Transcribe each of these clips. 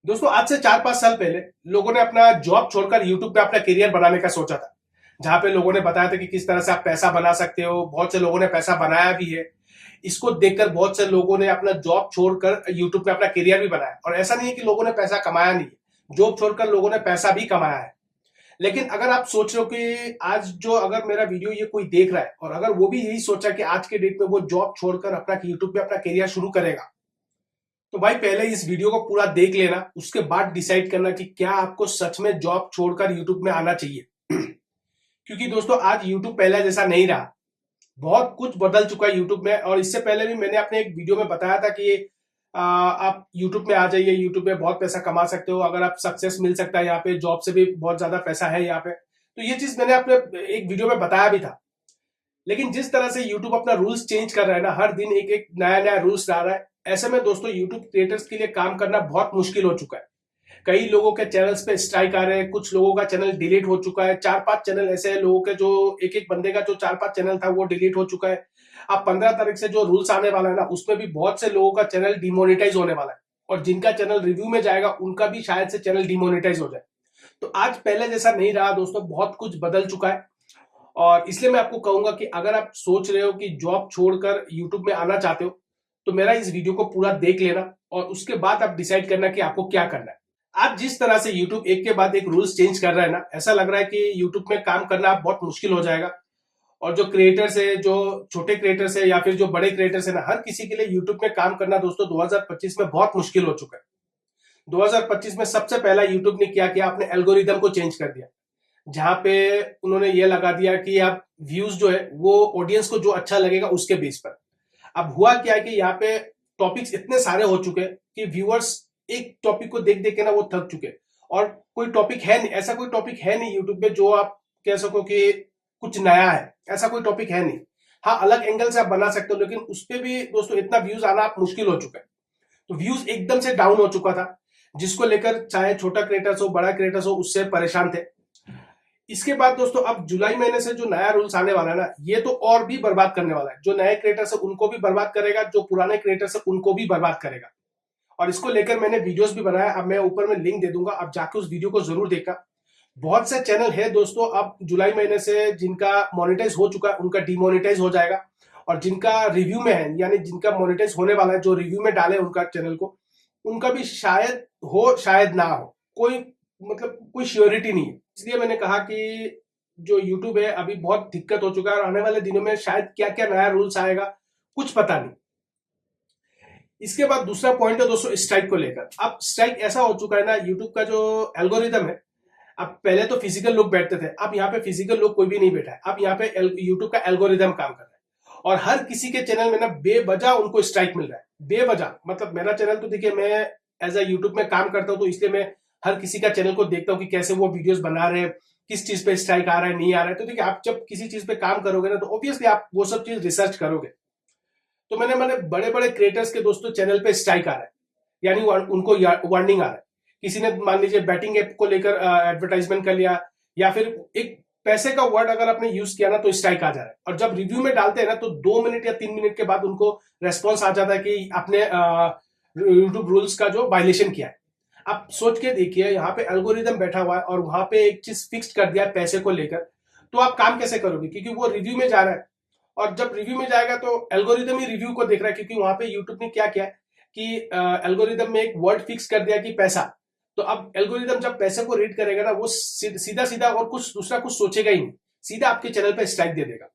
दोस्तों आज से 4-5 साल पहले लोगों ने अपना जॉब छोड़कर यूट्यूब पे अपना करियर बनाने का सोचा था। जहां पे लोगों ने बताया था कि किस तरह से आप पैसा बना सकते हो। बहुत से लोगों ने पैसा बनाया भी है। इसको देखकर बहुत से लोगों ने अपना जॉब छोड़कर यूट्यूब पे अपना करियर भी बनाया। और ऐसा नहीं है कि लोगों ने पैसा कमाया नहीं है, जॉब छोड़कर लोगों ने पैसा भी कमाया है। लेकिन अगर आप सोच रहे हो कि आज जो अगर मेरा वीडियो ये कोई देख रहा है और अगर वो भी यही सोचा कि आज के डेट में वो जॉब छोड़कर अपना यूट्यूब पे अपना करियर शुरू करेगा, तो भाई पहले इस वीडियो को पूरा देख लेना। उसके बाद डिसाइड करना कि क्या आपको सच में जॉब छोड़कर यूट्यूब में आना चाहिए। क्योंकि दोस्तों आज यूट्यूब पहले जैसा नहीं रहा। बहुत कुछ बदल चुका है यूट्यूब में। और इससे पहले भी मैंने अपने एक वीडियो में बताया था कि आप यूट्यूब में आ जाइए, यूट्यूब में बहुत पैसा कमा सकते हो, अगर आप सक्सेस मिल सकता है यहाँ पे, जॉब से भी बहुत ज्यादा पैसा है यहाँ पे। तो ये चीज मैंने अपने एक वीडियो में बताया भी था। लेकिन जिस तरह से यूट्यूब अपना रूल्स चेंज कर रहा है ना, हर दिन एक एक नया नया रूल्स ला रहा है। ऐसे में दोस्तों यूट्यूब क्रिएटर्स के लिए काम करना बहुत मुश्किल हो चुका है। कई लोगों के चैनल्स पे स्ट्राइक आ रहे हैं, कुछ लोगों का चैनल डिलीट हो चुका है। 4-5 चैनल ऐसे हैं लोगों के, जो एक एक बंदे का जो 4-5 चैनल था वो डिलीट हो चुका है। अब 15 तारीख से जो रूल्स आने वाला है ना, उसमें भी बहुत से लोगों का चैनल डिमोनेटाइज होने वाला है। और जिनका चैनल रिव्यू में जाएगा उनका भी शायद से चैनल डिमोनेटाइज हो जाए। तो आज पहले जैसा नहीं रहा दोस्तों, बहुत कुछ बदल चुका है। और इसलिए मैं आपको कहूंगा कि अगर आप सोच रहे हो कि जॉब छोड़कर यूट्यूब में आना चाहते हो, तो मेरा इस वीडियो को पूरा देख लेना और उसके बाद आप डिसाइड करना कि आपको क्या करना है। आज जिस तरह से यूट्यूब एक के बाद एक रूल्स चेंज कर रहा है ना, ऐसा लग रहा है कि यूट्यूब में काम करना बहुत मुश्किल हो जाएगा। और जो क्रिएटर्स है, जो छोटे क्रिएटर्स है या फिर जो बड़े क्रिएटर्स है ना, हर किसी के लिए यूट्यूब में काम करना दोस्तों 2025 में बहुत मुश्किल हो चुका है। 2025 में सबसे पहला यूट्यूब ने क्या किया, अपने एल्गोरिदम को चेंज कर दिया। जहां पे उन्होंने ये लगा दिया कि आप व्यूज जो है वो ऑडियंस को जो अच्छा लगेगा उसके बेस पर। अब हुआ क्या है कि यहाँ पे टॉपिक्स इतने सारे हो चुके हैं कि व्यूअर्स एक टॉपिक को देख देख के ना वो थक चुके हैं। और कोई टॉपिक है नहीं, ऐसा कोई टॉपिक है नहीं यूट्यूब पे जो आप कह सको कि कुछ नया है। ऐसा कोई टॉपिक है नहीं। हाँ, अलग एंगल से आप बना सकते हो, लेकिन उस पर भी दोस्तों इतना व्यूज आना आप मुश्किल हो चुका है। तो व्यूज एकदम से डाउन हो चुका था, जिसको लेकर चाहे छोटा क्रिएटर्स हो बड़ा क्रिएटर्स हो उससे परेशान थे। इसके बाद दोस्तों अब जुलाई महीने से जो नया रूल्स आने वाला है ना, ये तो और भी बर्बाद करने वाला है। जो नए क्रिएटर्स है उनको भी बर्बाद करेगा, जो पुराने क्रिएटर्स है उनको भी बर्बाद करेगा। और इसको लेकर मैंने वीडियोस भी बनाया। अब मैं ऊपर में लिंक दे दूंगा, आप जाके उस वीडियो को जरूर देखा। बहुत से चैनल है दोस्तों अब जुलाई महीने से जिनका मोनेटाइज हो चुका है उनका डिमोनेटाइज हो जाएगा। और जिनका रिव्यू में है, यानी जिनका मोनेटाइज होने वाला है, जो रिव्यू में डाले उनका चैनल को, उनका भी शायद हो शायद ना हो। कोई मतलब कोई श्योरिटी नहीं है। इसलिए मैंने कहा कि जो यूट्यूब है अभी बहुत दिक्कत हो चुका है और आने वाले दिनों में शायद क्या क्या नया रूल्स आएगा कुछ पता नहीं। इसके बाद दूसरा पॉइंट है दोस्तों स्ट्राइक को लेकर। अब स्ट्राइक ऐसा हो चुका है ना, यूट्यूब का जो एल्गोरिदम है, अब पहले तो फिजिकल लोग बैठते थे, अब यहाँ पे फिजिकल लोग कोई भी नहीं बैठा है। अब यहाँ पे यूट्यूब का एल्गोरिदम काम कर रहा है। और हर किसी के चैनल में ना बेवजह उनको स्ट्राइक मिल रहा है, बेवजह। मतलब मेरा चैनल तो देखिए, मैं एज ए यूट्यूब में काम करता हूँ तो इसलिए मैं हर किसी का चैनल को देखता हूँ कि कैसे वो वीडियोस बना रहे हैं, किस चीज पे स्ट्राइक आ रहा है नहीं आ रहा है। तो देखिए, आप जब किसी चीज पे काम करोगे ना, तो ऑब्वियसली आप वो सब चीज रिसर्च करोगे। तो मैंने बड़े बड़े क्रिएटर्स के दोस्तों चैनल पे स्ट्राइक आ रहा है, यानी उनको वार्निंग आ रहा है। किसी ने मान लीजिए बैटिंग ऐप को लेकर एडवर्टाइजमेंट कर लिया, या फिर एक पैसे का वर्ड अगर आपने यूज किया ना तो स्ट्राइक आ जा रहा है। और जब रिव्यू में डालते हैं ना, तो 2 मिनट या 3 मिनट के बाद उनको रेस्पॉन्स आ जाता है कि आपने यूट्यूब रूल्स का जो वायलेशन किया है। आप सोच के देखिए, यहाँ पे एल्गोरिदम बैठा हुआ है और वहां पे एक चीज फिक्स कर दिया है पैसे को लेकर। तो आप काम कैसे करोगे, क्योंकि वो रिव्यू में जा रहा है। और जब रिव्यू में जाएगा तो एल्गोरिदम ही रिव्यू को देख रहा है, क्योंकि वहां पे यूट्यूब ने क्या किया है कि एल्गोरिदम में एक वर्ड फिक्स कर दिया कि पैसा। तो अब एल्गोरिदम जब पैसे को रीड करेगा ना, वो सीधा सीधा और कुछ दूसरा कुछ सोचेगा ही नहीं, सीधा आपके चैनल पे स्ट्राइक दे देगा।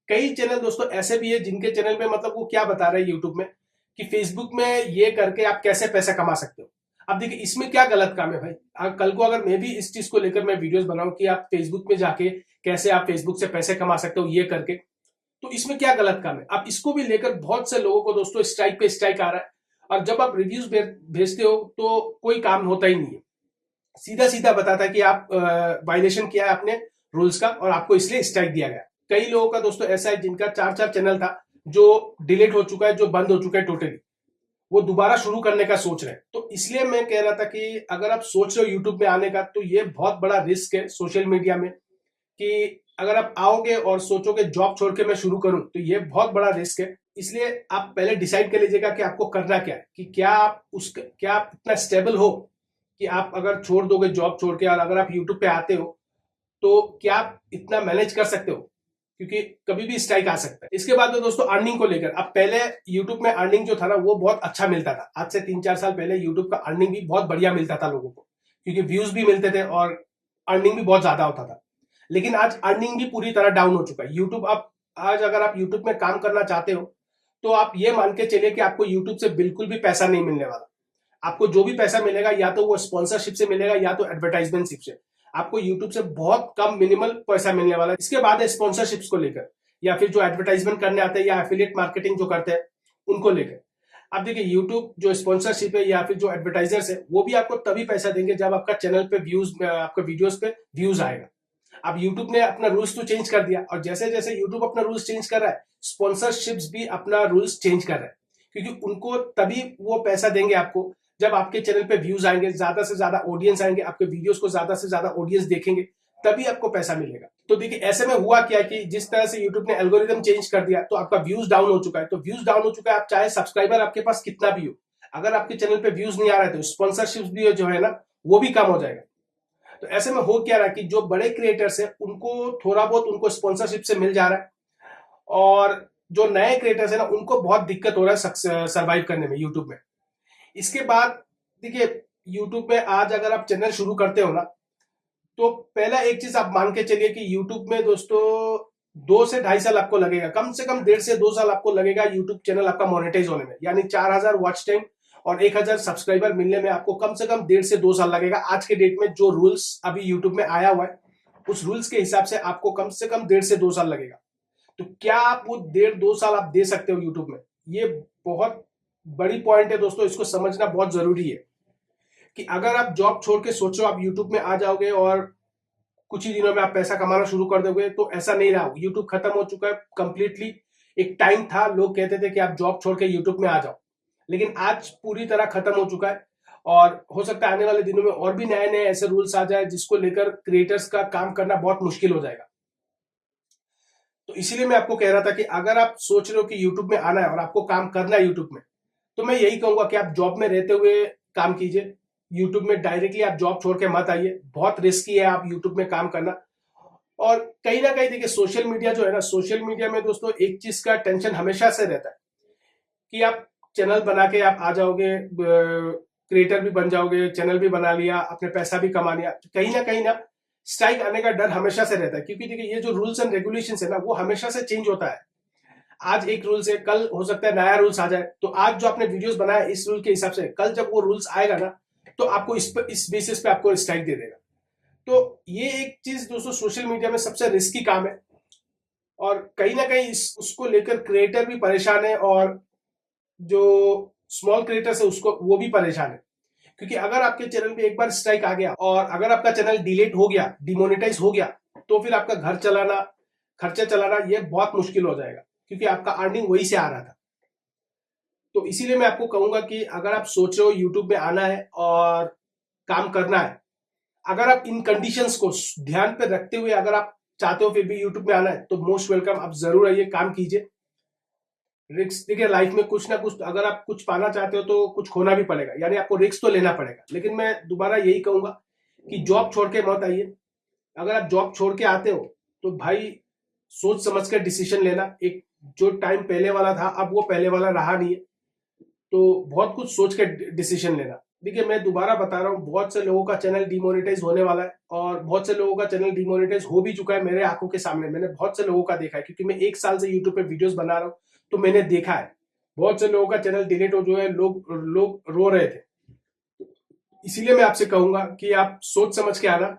कई चैनल दोस्तों ऐसे भी है जिनके चैनल में मतलब वो क्या बता रहे हैं यूट्यूब में कि फेसबुक में ये करके आप कैसे पैसा कमा सकते हो। अब देखिए, इसमें क्या गलत काम है भाई। कल को अगर मैं भी इस चीज को लेकर मैं वीडियोस बनाऊं कि आप फेसबुक में जाके कैसे आप फेसबुक से पैसे कमा सकते हो ये करके, तो इसमें क्या गलत काम है। अब इसको भी लेकर बहुत से लोगों को दोस्तों स्ट्राइक पे स्ट्राइक आ रहा है। और जब आप रिव्यूज भेजते हो तो कोई काम होता ही नहीं है, सीधा सीधा बताता है कि आप वायलेशन किया है आपने रूल्स का और आपको इसलिए स्ट्राइक दिया गया। कई लोगों का दोस्तों ऐसा है जिनका 4-4 चैनल था जो डिलीट हो चुका है, जो बंद हो चुका है टोटली, वो दोबारा शुरू करने का सोच रहे हैं। तो इसलिए मैं कह रहा था कि अगर आप सोच रहे हो यूट्यूब में आने का, तो ये बहुत बड़ा रिस्क है सोशल मीडिया में। कि अगर आप आओगे और सोचोगे जॉब छोड़ के मैं शुरू करूं, तो ये बहुत बड़ा रिस्क है। इसलिए आप पहले डिसाइड कर लीजिएगा कि आपको करना क्या है, कि क्या आप इतना स्टेबल हो कि आप अगर छोड़ दोगे जॉब छोड़ के और अगर आप यूट्यूब पे आते हो तो क्या आप इतना मैनेज कर सकते हो, क्योंकि कभी भी स्ट्राइक आ सकता है। इसके बाद में दोस्तों अर्निंग को लेकर, अब पहले यूट्यूब में अर्निंग जो था ना वो बहुत अच्छा मिलता था। आज से 3-4 साल पहले यूट्यूब का अर्निंग भी बहुत बढ़िया मिलता था लोगों को, क्योंकि व्यूज भी मिलते थे और अर्निंग भी बहुत ज्यादा होता था। लेकिन आज अर्निंग भी पूरी तरह डाउन हो चुका है। यूट्यूब अब आज अगर आप यूट्यूब में काम करना चाहते हो तो आप ये मान के चलिए कि आपको यूट्यूब से बिल्कुल भी पैसा नहीं मिलने वाला। आपको जो भी पैसा मिलेगा या तो वो स्पॉन्सरशिप से मिलेगा या तो एडवर्टाइजमेंटशिप से। आपको यूट्यूब से बहुत कम मिनिमल पैसा मिलने वाला है। इसके बाद है स्पॉन्सरशिप्स को लेकर, या फिर जो एडवर्टाइजमेंट करने आते हैं या एफिलिएट मार्केटिंग जो करते हैं उनको लेकर। अब देखिए यूट्यूब जो स्पॉन्सरशिप है या फिर जो एडवर्टाइजर्स है वो भी आपको तभी पैसा देंगे जब आपका चैनल पे व्यूज, आपके वीडियोस पे व्यूज आएगा। अब यूट्यूब ने अपना रूल्स तो चेंज कर दिया, और जैसे जैसे यूट्यूब अपना रूल्स चेंज कर रहा है स्पॉन्सरशिप्स भी अपना रूल्स चेंज कर रहा है, क्योंकि उनको तभी वो पैसा देंगे आपको जब आपके चैनल पे व्यूज आएंगे, ज्यादा से ज्यादा ऑडियंस आएंगे, आपके वीडियोस को ज्यादा से ज्यादा ऑडियंस देखेंगे, तभी आपको पैसा मिलेगा। तो देखिए ऐसे में हुआ क्या कि जिस तरह से यूट्यूब ने एल्गोरिदम चेंज कर दिया तो आपका व्यूज डाउन हो चुका है। तो व्यूज डाउन हो चुका है, आप चाहे सब्सक्राइबर आपके पास कितना भी हो, अगर आपके चैनल पे व्यूज नहीं आ रहा है तो स्पॉन्सरशिप भी जो है ना वो भी कम हो जाएगा। तो ऐसे में हो क्या रहा है कि जो बड़े क्रिएटर्स है उनको थोड़ा बहुत उनको स्पॉन्सरशिप से मिल जा रहा है, और जो नए क्रिएटर्स है ना उनको बहुत दिक्कत हो रहा है सर्वाइव करने में यूट्यूब में। इसके बाद देखिए यूट्यूब में आज अगर आप चैनल शुरू करते हो ना तो पहला एक चीज आप मान के चलिए कि यूट्यूब में दोस्तों 2 से 2.5 साल आपको लगेगा, कम से कम 1.5 से 2 साल आपको लगेगा यूट्यूब चैनल आपका मोनेटाइज होने में। यानी 4,000 वॉच टाइम और 1,000 सब्सक्राइबर मिलने में आपको कम से कम 1.5 से 2 साल लगेगा। आज के डेट में जो रूल्स अभी यूट्यूब में आया हुआ है उस रूल्स के हिसाब से आपको कम से कम 1.5 से 2 साल लगेगा। तो क्या आप वो 1.5 2 साल आप दे सकते हो यूट्यूब में? ये बहुत बड़ी पॉइंट है दोस्तों, इसको समझना बहुत जरूरी है कि अगर आप जॉब छोड़ के सोचो आप यूट्यूब में आ जाओगे और कुछ ही दिनों में आप पैसा कमाना शुरू कर दोगे, तो ऐसा नहीं रहा। यूट्यूब खत्म हो चुका है कंप्लीटली। एक टाइम था लोग कहते थे कि आप जॉब छोड़ के यूट्यूब में आ जाओ, लेकिन आज पूरी तरह खत्म हो चुका है। और हो सकता है आने वाले दिनों में और भी नए नए ऐसे रूल्स आ जाए जिसको लेकर क्रिएटर्स का काम करना बहुत मुश्किल हो जाएगा। तो इसीलिए मैं आपको कह रहा था कि अगर आप सोच रहे हो कि यूट्यूब में आना है और आपको काम करना है यूट्यूब में, तो मैं यही कहूंगा कि आप जॉब में रहते हुए काम कीजिए। यूट्यूब में डायरेक्टली आप जॉब छोड़ के मत आइए, बहुत रिस्की है आप यूट्यूब में काम करना। और कहीं ना कहीं देखिए सोशल मीडिया जो है ना, सोशल मीडिया में दोस्तों एक चीज का टेंशन हमेशा से रहता है कि आप चैनल बना के आप आ जाओगे, क्रिएटर भी बन जाओगे, चैनल भी बना लिया, अपने पैसा भी कमा लिया, कहीं ना स्ट्राइक आने का डर हमेशा से रहता है। क्योंकि देखिए ये जो रूल्स एंड रेगुलेशन है ना वो हमेशा से चेंज होता है। आज एक रूल्स है, कल हो सकता है नया रूल्स आ जाए। तो आज जो आपने वीडियोस बनाया इस रूल के हिसाब से, कल जब वो रूल्स आएगा ना तो आपको इस बेसिस पे आपको स्ट्राइक दे देगा। तो ये एक चीज दोस्तों सोशल मीडिया में सबसे रिस्की काम है, और कहीं ना कहीं उसको लेकर क्रिएटर भी परेशान है और जो स्मॉल क्रिएटर्स है उसको वो भी परेशान है। क्योंकि अगर आपके चैनल पे एक बार स्ट्राइक आ गया और अगर आपका चैनल डिलीट हो गया, डिमोनेटाइज हो गया, तो फिर आपका घर चलाना, खर्चे चलाना ये बहुत मुश्किल हो जाएगा, क्योंकि आपका अर्निंग वही से आ रहा था। तो इसीलिए मैं आपको कहूंगा कि अगर आप सोच रहे हो यूट्यूब में आना है और काम करना है, अगर आप इन कंडीशंस को ध्यान पे रखते हुए अगर आप चाहते हो फिर भी यूट्यूब में आना है तो मोस्ट वेलकम, आप जरूर आइए, काम कीजिए। रिस्क देखिए लाइफ में कुछ ना कुछ, अगर आप कुछ पाना चाहते हो तो कुछ खोना भी पड़ेगा, यानी आपको रिस्क तो लेना पड़ेगा। लेकिन मैं दोबारा यही कहूंगा कि जॉब छोड़ के मत आइए। अगर आप जॉब छोड़ के आते हो तो भाई सोच समझ कर डिसीजन लेना। एक जो टाइम पहले वाला था अब वो पहले वाला रहा नहीं है, तो बहुत कुछ सोच के डिसीजन लेना। देखिए मैं दोबारा बता रहा हूँ, बहुत से लोगों का चैनल डिमोनेटाइज होने वाला है, और बहुत से लोगों का चैनल डिमोनेटाइज हो भी चुका है मेरे आंखों के सामने। मैंने बहुत से लोगों का देखा है, क्योंकि मैं 1 साल से यूट्यूब पे वीडियोस बना रहा हूँ, तो मैंने देखा है बहुत से लोगों का चैनल डिलीट हो जो है, लोग रो रहे थे। इसीलिए मैं आपसे कहूंगा कि आप सोच समझ के आना।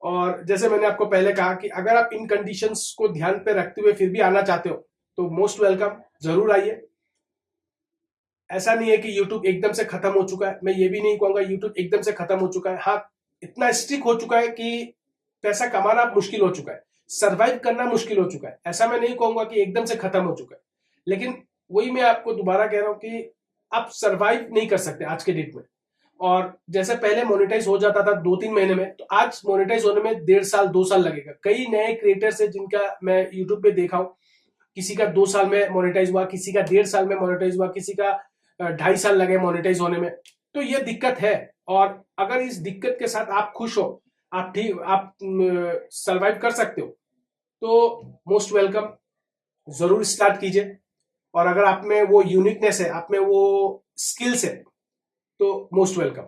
और जैसे मैंने आपको पहले कहा कि अगर आप इन कंडीशंस को ध्यान पे रखते हुए फिर भी आना चाहते हो तो मोस्ट वेलकम, जरूर आइए। ऐसा नहीं है कि YouTube एकदम से खत्म हो चुका है, मैं ये भी नहीं कहूंगा YouTube एकदम से खत्म हो चुका है। हाँ, इतना स्ट्रिक्ट हो चुका है कि पैसा कमाना मुश्किल हो चुका है, सरवाइव करना मुश्किल हो चुका है। ऐसा मैं नहीं कहूंगा कि एकदम से खत्म हो चुका है, लेकिन वही मैं आपको दोबारा कह रहा हूं कि आप सरवाइव नहीं कर सकते आज के डेट में। और जैसे पहले मोनेटाइज हो जाता था 2-3 महीने में, तो आज मोनेटाइज होने में 1.5 साल 2 साल लगेगा। कई नए क्रिएटर्स है जिनका मैं यूट्यूब पे देखा हूं, किसी का 2 साल में मोनेटाइज हुआ, किसी का 1.5 साल में मोनेटाइज हुआ, किसी का 2.5 साल लगे मोनेटाइज होने में। तो ये दिक्कत है, और अगर इस दिक्कत के साथ आप खुश हो, आप सरवाइव कर सकते हो, तो मोस्ट वेलकम, जरूर स्टार्ट कीजिए। और अगर आप में वो यूनिकनेस है, आप में वो स्किल्स है, तो मोस्ट वेलकम।